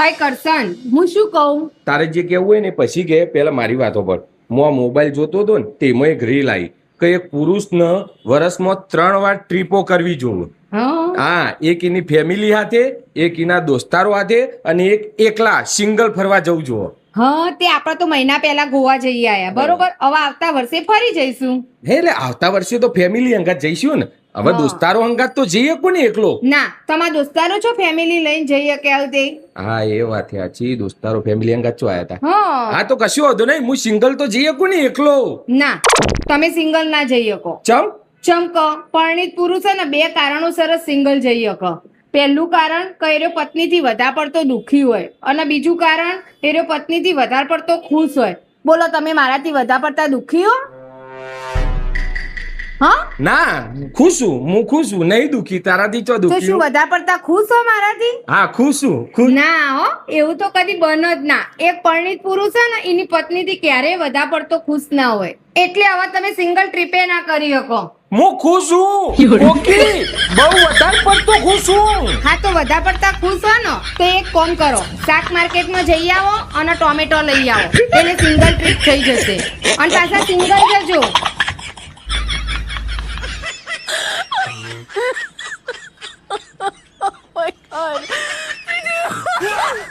હાય કરશન, હું શું કહું? તારે જે કેવું હોય ને પછી કે પેલા મારી વાતો પર. હું આ મોબાઈલ જોતો હતો ને તેમાં એક રીલ આવી કે એક પુરુષને વર્ષમાં 3 વાર ટ્રીપો કરવી જોઈએ. હા હા, એક એની ફેમિલી સાથે, એક એના દોસ્તારો સાથે અને એક એકલા સિંગલ ફરવા જવું જોઈએ. હા, તે આપણે તો મહિના પહેલા ગોવા જઈ આયા, બરોબર? હવે આવતા વર્ષે ફરી જઈશું. હે એટલે આવતા વર્ષે તો ફેમિલી અંગાત જઈશું ને. હવે હા. દોસ્તારો અંગાત તો જઈએ કોને એકલો. ના, તમારા દોસ્તારો છો ફેમિલી લઈને જઈએ કે આવતે? હા, એ વાત સાચી. દોસ્તારો ફેમિલી અંગાત ચો આયા હતા. હા. હા, તો કશું વાંધો નહીં. હું સિંગલ તો જઈએ કોને એકલો. ના, તમે સિંગલ ના જઈ શકો. ચમ ચમકો પરણિત પુરુષ છે ને 2 કારણોસર જ સિંગલ જઈ શકો. પહેલું કારણ કે એરો પત્નીથી વધારે પડતો દુઃખી હોય, અને બીજું કારણ એરો પત્નીથી વધારે પડતો ખુશ હોય. બોલો, તમે મારાથી વધારે પડતા દુઃખી હો? હા, ના, ખુશ છું. હું ખુશ છું, નહીં દુખી. તારાથી ચો તો દુખી શું હું? વધારે પડતા ખુશ હો મારાથી? હા, ખુશ છું. ખુશ. ના હો, એવું તો કદી બન જ ના. એક પરણિત પુરુષ છે ને એની પત્નીથી ક્યારેય વધારે પડતો ખુશ ના હોય. એટલે હવે તમે સિંગલ ટ્રીપે ના કરી શકો. હું ખુશ છું. ઓકે, બહુ વધારે પડતો ખુશ છું. હા, તો વધારે પડતા ખુશ હો ને તો એક કામ કરો, શાક માર્કેટમાં જઈ આવો અને ટોમેટો લઈ આવો, એટલે સિંગલ ટ્રીપ થઈ જશે. અને પાછા સિંગલ જજો,